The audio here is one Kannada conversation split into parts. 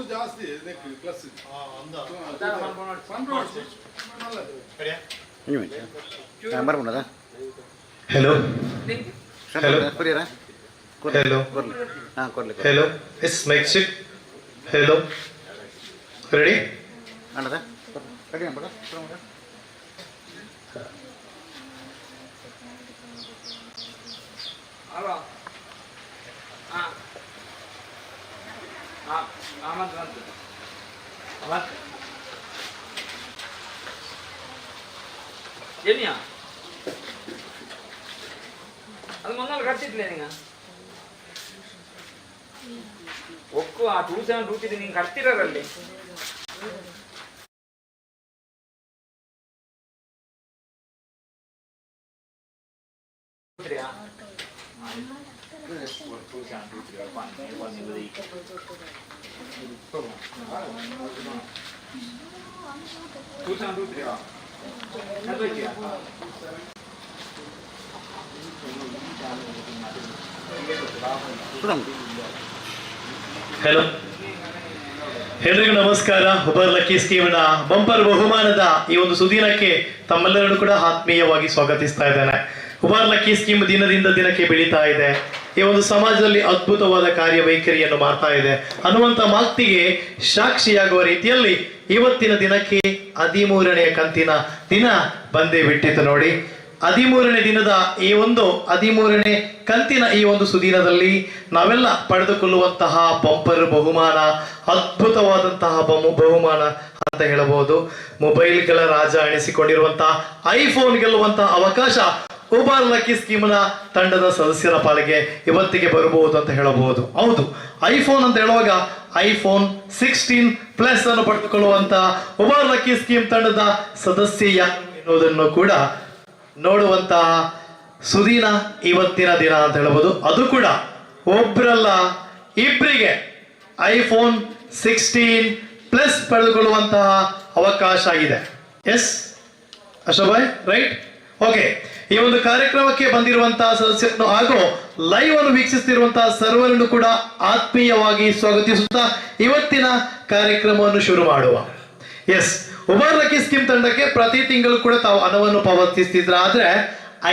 ಜಾಸ್ತಿ plus hello hello hello hello इस माइक चेक हेलो रेडी ಏನಿಯಾ ಅದು ಮೊನ್ನೆ ಕಟ್ತಿದ್ಲೇ ನೀಗ ಒಕ್ಕು ಆ 27 ನೀನು ಕಟ್ತಿರಲ್ಲಿ हेलो ಎಲ್ರಿಗೂ ನಮಸ್ಕಾರ. ಉಬರ್ ಲಕ್ಕಿ ಸ್ಕೀಮ್ನ ಬಂಪರ್ ಬಹುಮಾನದ ಈ ಒಂದು ಸುದಿನಕ್ಕೆ ತಮ್ಮೆಲ್ಲರನ್ನು ಕೂಡ ಆತ್ಮೀಯವಾಗಿ ಸ್ವಾಗತಿಸ್ತಾ ಇದ್ದೇನೆ. ಉಬರ್ ಲಕ್ಕಿ ಸ್ಕೀಮ್ ದಿನದಿಂದ ದಿನಕ್ಕೆ ಬೆಳೀತಾ ಇದೆ. ಈ ಒಂದು ಸಮಾಜದಲ್ಲಿ ಅದ್ಭುತವಾದ ಕಾರ್ಯವೈಖರಿಯನ್ನು ಮಾಡ್ತಾ ಇದೆ ಅನ್ನುವಂಥ ಮಾತಿಗೆ ಸಾಕ್ಷಿಯಾಗುವ ರೀತಿಯಲ್ಲಿ ಇವತ್ತಿನ ದಿನಕ್ಕೆ 13ನೇ ಕಂತಿನ ದಿನ ಬಂದೇ ಬಿಟ್ಟಿತ್ತು ನೋಡಿ. 13ನೇ ದಿನದ ಈ ಒಂದು 13ನೇ ಕಂತಿನ ಈ ಒಂದು ಸುದಿನದಲ್ಲಿ ನಾವೆಲ್ಲ ಪಡೆದುಕೊಳ್ಳುವಂತಹ ಬಂಪರ್ ಬಹುಮಾನ ಅದ್ಭುತವಾದಂತಹ ಬಹುಮಾನ ಅಂತ ಹೇಳಬಹುದು. ಮೊಬೈಲ್ಗಳ ರಾಜ ಎನಿಸಿಕೊಂಡಿರುವಂತಹ ಐಫೋನ್ ಗೆಲ್ಲುವಂತಹ ಅವಕಾಶ ಉಬರ್ ಲಕ್ಕಿ ಸ್ಕೀಮ್ನ ತಂಡದ ಸದಸ್ಯರ ಪಾಲಿಗೆ ಇವತ್ತಿಗೆ ಬರಬಹುದು ಅಂತ ಹೇಳಬಹುದು. ಹೌದು, ಐಫೋನ್ ಅಂತ ಹೇಳುವಾಗ ಐಫೋನ್ 16 ಪ್ಲಸ್ ಅನ್ನು ಪಡೆದುಕೊಳ್ಳುವಂತಹ ಉಬರ್ ಲಕ್ಕಿ ಸ್ಕೀಮ್ ತಂಡದ ಸದಸ್ಯ ಎನ್ನುವುದನ್ನು ಕೂಡ ನೋಡುವಂತಹ ಸುದಿನ ಇವತ್ತಿನ ದಿನ ಅಂತ ಹೇಳಬಹುದು. ಅದು ಕೂಡ ಒಬ್ಬರಲ್ಲ ಇಬ್ಬರಿಗೆ ಐಫೋನ್ 16 ಪ್ಲಸ್ ಪಡೆದುಕೊಳ್ಳುವಂತಹ ಅವಕಾಶ ಇದೆ. S ಅಶೋಭಾಯ್, right? ಓಕೆ, ಈ ಒಂದು ಕಾರ್ಯಕ್ರಮಕ್ಕೆ ಬಂದಿರುವಂತಹ ಸದಸ್ಯರನ್ನು ಹಾಗೂ ಲೈವ್ ಅನ್ನು ವೀಕ್ಷಿಸುತ್ತಿರುವಂತಹ ಸರ್ವರನ್ನು ಕೂಡ ಆತ್ಮೀಯವಾಗಿ ಸ್ವಾಗತಿಸುತ್ತಾ ಇವತ್ತಿನ ಕಾರ್ಯಕ್ರಮವನ್ನು ಶುರು ಮಾಡುವ. ಎಸ್, ಉಬರ್ ಲಕ್ಕಿ ಸ್ಕೀಮ್ ತಂಡಕ್ಕೆ ಪ್ರತಿ ತಿಂಗಳು ಕೂಡ ತಾವು ಹಣವನ್ನು ಪಾವತಿಸ್ತಿದ್ರ. ಆದ್ರೆ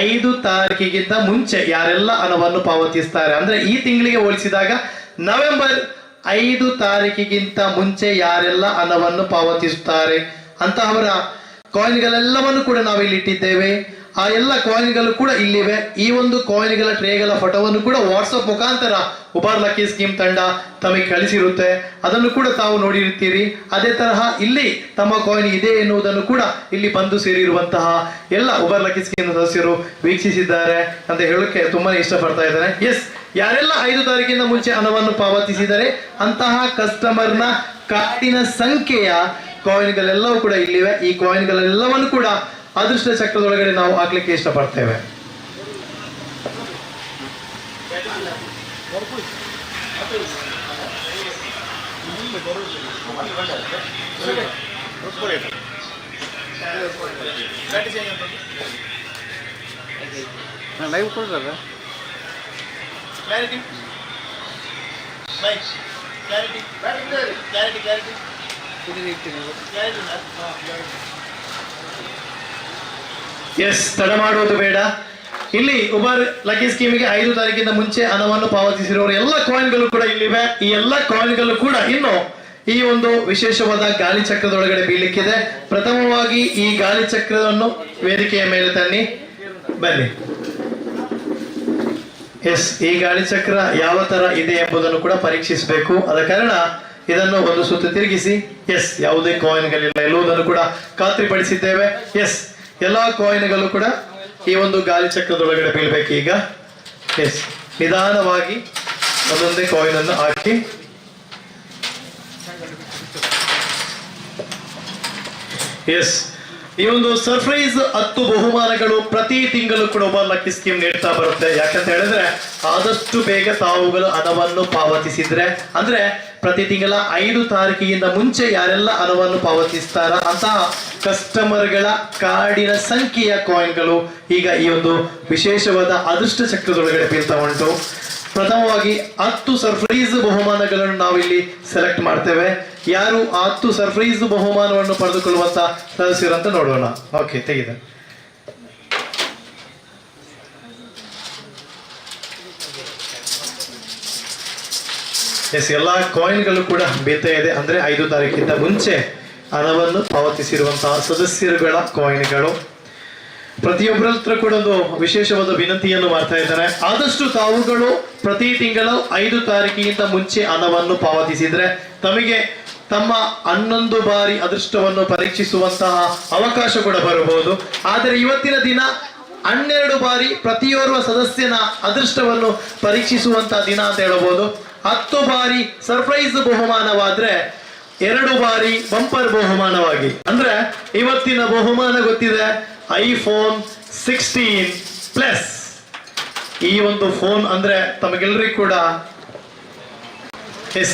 5 ತಾರೀಕಿಗಿಂತ ಮುಂಚೆ ಯಾರೆಲ್ಲ ಹಣವನ್ನು ಪಾವತಿಸ್ತಾರೆ ಅಂದ್ರೆ ಈ ತಿಂಗಳಿಗೆ ಹೋಲಿಸಿದಾಗ ನವೆಂಬರ್ 5 ತಾರೀಕಿಗಿಂತ ಮುಂಚೆ ಯಾರೆಲ್ಲ ಹಣವನ್ನು ಪಾವತಿಸುತ್ತಾರೆ ಅಂತ ಅವರ ಕಾಯಿನ್ಗಳೆಲ್ಲವನ್ನು ಕೂಡ ನಾವಿಲ್ಲಿ ಇಟ್ಟಿದ್ದೇವೆ. ಆ ಎಲ್ಲ ಕಾಯಿನ್ಗಳು ಕೂಡ ಇಲ್ಲಿವೆ. ಈ ಒಂದು ಕಾಯಿನ್ಗಳ ಟ್ರೇಗಳ ಫೋಟೋವನ್ನು ಕೂಡ ವಾಟ್ಸಪ್ ಮುಖಾಂತರ ಉಬರ್ ಲಕ್ಕಿ ಸ್ಕೀಮ್ ತಂಡ ತಮಗೆ ಕಳಿಸಿರುತ್ತೆ. ಅದನ್ನು ಕೂಡ ತಾವು ನೋಡಿರ್ತೀರಿ. ಅದೇ ತರಹ ಇಲ್ಲಿ ತಮ್ಮ ಕಾಯಿನ್ ಇದೆ ಎನ್ನುವುದನ್ನು ಕೂಡ ಇಲ್ಲಿ ಬಂದು ಸೇರಿರುವಂತಹ ಎಲ್ಲ ಉಬರ್ ಲಕ್ಕಿ ಸ್ಕೀಮ್ ಸದಸ್ಯರು ವೀಕ್ಷಿಸಿದ್ದಾರೆ ಅಂತ ಹೇಳೋಕೆ ತುಂಬಾ ಇಷ್ಟಪಡ್ತಾ ಇದ್ದಾರೆ. ಎಸ್, ಯಾರೆಲ್ಲ 5 ತಾರೀಕಿನ ಮುಂಚೆ ಹಣವನ್ನು ಪಾವತಿಸಿದರೆ ಅಂತಹ ಕಸ್ಟಮರ್ನ ಕಾರ್ಡಿನ ಸಂಖ್ಯೆಯ ಕಾಯಿನ್ಗಳೆಲ್ಲವೂ ಕೂಡ ಇಲ್ಲಿವೆ. ಈ ಕಾಯಿನ್ಗಳೆಲ್ಲವನ್ನು ಕೂಡ ಅದೃಷ್ಟ ಚಕ್ರದೊಳಗಡೆ ನಾವು ಹಾಕ್ಲಿಕ್ಕೆ ಇಷ್ಟಪಡ್ತೇವೆ. ಲೈವ್ ಕೊಡ್ರ ಕ್ಲಾರಿಟಿ ಎಸ್, ತಡ ಮಾಡುವುದು ಬೇಡ. ಇಲ್ಲಿ ಉಬರ್ ಲಕ್ಕಿ ಸ್ಕೀಮಿಗೆ 5 ತಾರೀಕಿನ ಮುಂಚೆ ಹಣವನ್ನು ಪಾವತಿಸಿರುವವರು ಎಲ್ಲ ಕಾಯಿನ್ಗಳು ಕೂಡ ಇಲ್ಲಿವೆ. ಈ ಎಲ್ಲ ಕಾಯಿನ್ಗಳು ಕೂಡ ಇನ್ನು ಈ ಒಂದು ವಿಶೇಷವಾದ ಗಾಳಿ ಚಕ್ರದೊಳಗಡೆ ಬೀಳಲಿಕ್ಕಿದೆ. ಪ್ರಥಮವಾಗಿ ಈ ಗಾಳಿ ಚಕ್ರವನ್ನು ವೇದಿಕೆಯ ಮೇಲೆ ತನ್ನಿ, ಬನ್ನಿ. ಎಸ್, ಈ ಗಾಳಿ ಚಕ್ರ ಯಾವ ತರ ಇದೆ ಎಂಬುದನ್ನು ಕೂಡ ಪರೀಕ್ಷಿಸಬೇಕು. ಆದ ಕಾರಣ ಇದನ್ನು ಒಂದು ಸುತ್ತು ತಿರುಗಿಸಿ. ಎಸ್, ಯಾವುದೇ ಕಾಯಿನ್ಗಳಿಲ್ಲ ಎಲ್ಲುವುದನ್ನು ಕೂಡ ಖಾತ್ರಿಪಡಿಸಿದ್ದೇವೆ. ಎಸ್, ಎಲ್ಲಾ ಕಾಯಿನ್ಗಳು ಕೂಡ ಈ ಒಂದು ಗಾಳಿ ಚಕ್ರದೊಳಗಡೆ ಬೀಳ್ಬೇಕು. ಈಗ ಎಸ್, ನಿಧಾನವಾಗಿ ಒಂದೊಂದೇ ಕಾಯಿನ್ ಅನ್ನು ಹಾಕಿ ಎಸ್, ಈ ಒಂದು ಸರ್ಪ್ರೈಸ್ 10 ಬಹುಮಾನಗಳು ಪ್ರತಿ ತಿಂಗಳು ಕೂಡ ಉಬರ್ ಲಕ್ಕಿ ಸ್ಕೀಮ್ ನೀಡ್ತಾ ಬರುತ್ತೆ. ಯಾಕಂತ ಹೇಳಿದ್ರೆ ಆದಷ್ಟು ಬೇಗ ತಾವುಗಳು ಹಣವನ್ನು ಪಾವತಿಸಿದ್ರೆ ಅಂದ್ರೆ ಪ್ರತಿ ತಿಂಗಳ 5 ತಾರೀಕಿಗಿಂತ ಮುಂಚೆ ಯಾರೆಲ್ಲ ಹಣವನ್ನು ಪಾವತಿಸ್ತಾರ ಅಂತಹ ಕಸ್ಟಮರ್ಗಳ ಕಾರ್ಡಿನ ಸಂಖ್ಯೆಯ ಕಾಯಿನ್ಗಳು ಈಗ ಈ ಒಂದು ವಿಶೇಷವಾದ ಅದೃಷ್ಟ ಚಕ್ರದೊಳಗಡೆ ಬೀಳ್ತಾ ಉಂಟು. ಪ್ರಥಮವಾಗಿ 10 ಸರ್ಪ್ರೈಸ್ ಬಹುಮಾನಗಳನ್ನು ನಾವಿಲ್ಲಿ ಸೆಲೆಕ್ಟ್ ಮಾಡ್ತೇವೆ. ಯಾರು ಆ 10 ಸರ್ಪ್ರೈಸ್ ಬಹುಮಾನವನ್ನು ಪಡೆದುಕೊಳ್ಳುವಂತ ಸದಸ್ಯರು ಅಂತ ನೋಡೋಣ. ಓಕೆ, ತೆಗಿದೆ. ಎಸ್, ಎಲ್ಲ ಕಾಯಿನ್ಗಳು ಕೂಡ ಬೀಳ್ತಾ ಇದೆ. ಅಂದ್ರೆ 5 ತಾರೀಕಿಂತ ಮುಂಚೆ ಹಣವನ್ನು ಪಾವತಿಸಿರುವಂತಹ ಸದಸ್ಯರುಗಳ ಕಾಯಿನ್ಗಳು. ಪ್ರತಿಯೊಬ್ಬರ ಹತ್ರ ಕೂಡ ಒಂದು ವಿಶೇಷವಾದ ವಿನಂತಿಯನ್ನು ಮಾಡ್ತಾ ಇದ್ದಾರೆ. ಆದಷ್ಟು ತಾವುಗಳು ಪ್ರತಿ ತಿಂಗಳು 5 ತಾರೀಕಿಗಿಂತ ಮುಂಚೆ ಹಣವನ್ನು ಪಾವತಿಸಿದ್ರೆ ತಮಗೆ ತಮ್ಮ 11 ಬಾರಿ ಅದೃಷ್ಟವನ್ನು ಪರೀಕ್ಷಿಸುವಂತಹ ಅವಕಾಶ ಕೂಡ ಬರಬಹುದು. ಆದರೆ ಇವತ್ತಿನ ದಿನ 12 ಬಾರಿ ಪ್ರತಿಯೋರ್ವ ಸದಸ್ಯನ ಅದೃಷ್ಟವನ್ನು ಪರೀಕ್ಷಿಸುವಂತಹ ದಿನ ಅಂತ ಹೇಳಬಹುದು. 10 ಬಾರಿ ಸರ್ಪ್ರೈಸ್ ಬಹುಮಾನವಾದ್ರೆ 2 ಬಾರಿ ಬಂಪರ್ ಬಹುಮಾನವಾಗಿ, ಅಂದ್ರೆ ಇವತ್ತಿನ ಬಹುಮಾನ ಗೊತ್ತಿದೆ, ಐಫೋನ್ 16 ಪ್ಲಸ್. ಈ ಒಂದು ಫೋನ್ ಅಂದ್ರೆ ತಮಗೆಲ್ಲರಿಗೂ ಕೂಡ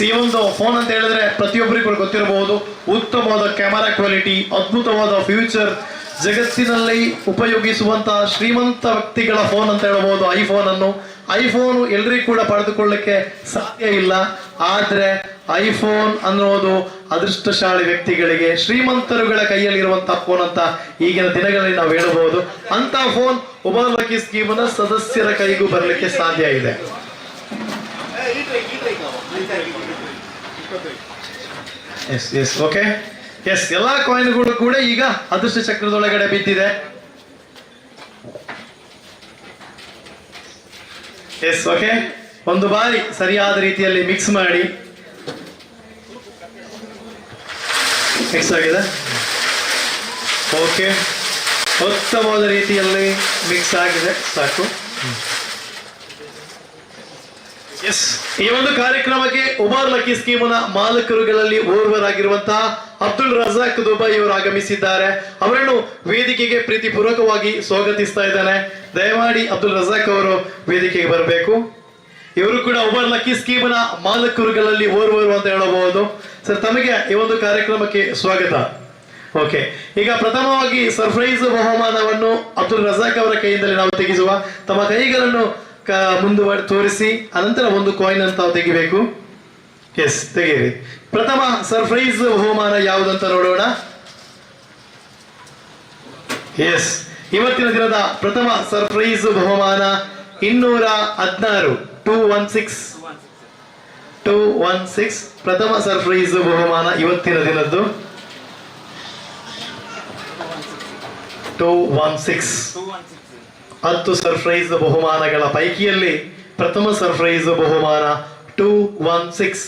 ಈ ಒಂದು ಫೋನ್ ಅಂತ ಹೇಳಿದ್ರೆ ಪ್ರತಿಯೊಬ್ಬರಿಗೂ ಕೂಡ ಗೊತ್ತಿರಬಹುದು. ಉತ್ತಮವಾದ ಕ್ಯಾಮರಾ ಕ್ವಾಲಿಟಿ, ಅದ್ಭುತವಾದ ಫ್ಯೂಚರ್, ಜಗತ್ತಿನಲ್ಲಿ ಉಪಯೋಗಿಸುವಂತಹ ಶ್ರೀಮಂತ ವ್ಯಕ್ತಿಗಳ ಫೋನ್ ಅಂತ ಹೇಳಬಹುದು ಐಫೋನ್ ಎಲ್ರಿಗೂ ಕೂಡ ಪಡೆದುಕೊಳ್ಳಕ್ಕೆ ಸಾಧ್ಯ ಇಲ್ಲ. ಆದ್ರೆ ಐಫೋನ್ ಅನ್ನೋದು ಅದೃಷ್ಟಶಾಲಿ ವ್ಯಕ್ತಿಗಳಿಗೆ, ಶ್ರೀಮಂತರುಗಳ ಕೈಯಲ್ಲಿರುವಂತಹ ಫೋನ್ ಅಂತ ಈಗಿನ ದಿನಗಳಲ್ಲಿ ನಾವು ಹೇಳಬಹುದು. ಅಂತ ಫೋನ್ ಉಬರ್ ಲಕ್ಕಿ ಸ್ಕೀಮ್ನ ಸದಸ್ಯರ ಕೈಗೂ ಬರಲಿಕ್ಕೆ ಸಾಧ್ಯ ಇದೆ. ಎಸ್ ಓಕೆ, ಎಸ್, ಎಲ್ಲಾ ಕಾಯಿನ್ಗಳು ಕೂಡ ಈಗ ಅದೃಷ್ಟ ಚಕ್ರದೊಳಗಡೆ ಬಿದ್ದಿದೆ. ಎಸ್ ಓಕೆ, ಒಂದು ಬಾರಿ ಸರಿಯಾದ ರೀತಿಯಲ್ಲಿ ಮಿಕ್ಸ್ ಮಾಡಿ. ಮಿಕ್ಸ್ ಆಗಿದೆ. ಓಕೆ, ಉತ್ತಮವಾದ ರೀತಿಯಲ್ಲಿ ಮಿಕ್ಸ್ ಆಗಿದೆ, ಸಾಕು. ಎಸ್, ಈ ಒಂದು ಕಾರ್ಯಕ್ರಮಕ್ಕೆ ಉಬರ್ ಲಕ್ಕಿ ಸ್ಕೀಮ್ನ ಮಾಲಕರುಗಳಲ್ಲಿ ಓರ್ವರಾಗಿರುವಂತಹ ಅಬ್ದುಲ್ ರಜಾಕ್ ದುಬೈ ಅವರು ಆಗಮಿಸಿದ್ದಾರೆ. ಅವರನ್ನು ವೇದಿಕೆಗೆ ಪ್ರೀತಿಪೂರ್ವಕವಾಗಿ ಸ್ವಾಗತಿಸ್ತಾ ಇದ್ದಾನೆ. ದಯಮಾಡಿ ಅಬ್ದುಲ್ ರಜಾಕ್ ಅವರು ವೇದಿಕೆಗೆ ಬರಬೇಕು. ಇವರು ಕೂಡ ಉಬರ್ ಲಕ್ಕಿ ಸ್ಕೀಮ್ನ ಮಾಲಕರುಗಳಲ್ಲಿ ಓರ್ವರು ಅಂತ ಹೇಳಬಹುದು. ಸರ್, ತಮಗೆ ಈ ಒಂದು ಕಾರ್ಯಕ್ರಮಕ್ಕೆ ಸ್ವಾಗತ. ಓಕೆ, ಈಗ ಪ್ರಥಮವಾಗಿ ಸರ್ಪ್ರೈಸ್ ಬಹುಮಾನವನ್ನು ಅಬ್ದುಲ್ ರಜಾಕ್ ಅವರ ಕೈಯಿಂದಲೇ ನಾವು ತೆಗೆಸುವ. ತಮ್ಮ ಕೈಗಳನ್ನು ಮುಂದುವರೆ ತೋರಿಸಿ ಅನಂತರ ಒಂದು ಕಾಯಿನ್ ಅಂತ ತೆಗಿಬೇಕು. ಎಸ್, ತೆಗೀರಿ. ಪ್ರಥಮ ಸರ್ಪ್ರೈಸ್ ಬಹುಮಾನ ಯಾವುದಂತ ನೋಡೋಣ. ಎಸ್, ಇವತ್ತಿನ ದಿನದ ಪ್ರಥಮ ಸರ್ಪ್ರೈಸ್ ಬಹುಮಾನ 216 216 ಪ್ರಥಮ ಸರ್ಪ್ರೈಸ್ ಬಹುಮಾನ ಇವತ್ತಿನ ದಿನದ್ದು 216. 10 ಸರ್ಪ್ರೈಸ್ ಬಹುಮಾನಗಳ ಪೈಕಿಯಲ್ಲಿ ಪ್ರಥಮ ಸರ್ಪ್ರೈಸ್ ಬಹುಮಾನ 216.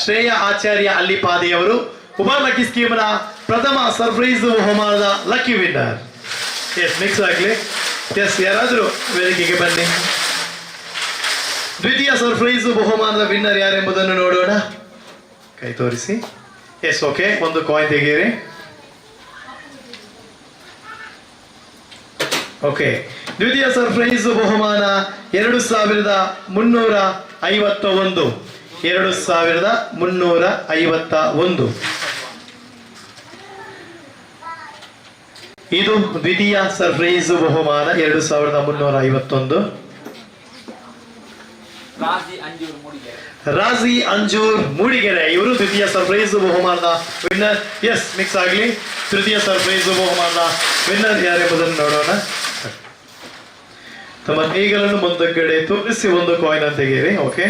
ಶ್ರೇಯಾ ಆಚಾರ್ಯ ಅಲ್ಲಿಪಾದಿಯವರು ಉಬರ್ ಲಕ್ಕಿ ಸ್ಕೀಮ್ನ ಪ್ರಥಮ ಸರ್ಪ್ರೈಸ್ ಬಹುಮಾನದ ಲಕ್ಕಿ ವಿನ್ನರ್. ಎಸ್, ಮಿಕ್ಸ್ ಆಗಲಿ. ಎಸ್, ಯಾರಾದರೂ ವೇದಿಕೆಗೆ ಬನ್ನಿ. ದ್ವಿತೀಯ ಸರ್ಪ್ರೈಸ್ ಬಹುಮಾನದ ವಿನ್ನರ್ ಯಾರೆಂಬುದನ್ನು ನೋಡೋಣ. ಕೈ ತೋರಿಸಿ. ಎಸ್, ಓಕೆ, ಒಂದು ಕಾಯಿನ್ ತೆಗೀರಿ. ಓಕೆ, ದ್ವಿತೀಯ ಸರ್ಪ್ರೈಸ್ ಬಹುಮಾನ 2351. 2351 ಇದು ದ್ವಿತೀಯ ಸರ್ಪ್ರೈಸ್ ಬಹುಮಾನ 2351. ರಾಜಿ ಅಂಜೂರ್ ಮೂಡಿಗೆರೆ ಇವರು ದ್ವಿತೀಯ ಸರ್ಪ್ರೈಸ್ ಬಹುಮಾನದ ವಿನ್ನರ್. ಎಸ್, ಮಿಕ್ಸ್ ಆಗಲಿ. ತೃತೀಯ ಸರ್ಪ್ರೈಸ್ ಬಹುಮಾನದ ವಿನ್ನರ್ ಯಾರೆಂಬುದನ್ನು ನೋಡೋಣ. ತಮ್ಮ ಕೈಗಳನ್ನು ಮುಂದಗಡೆ ತೋರಿಸಿ ಒಂದು ಕಾಯಿನ್ ಅಂತ ತೆಗೀರಿ. ಓಕೆ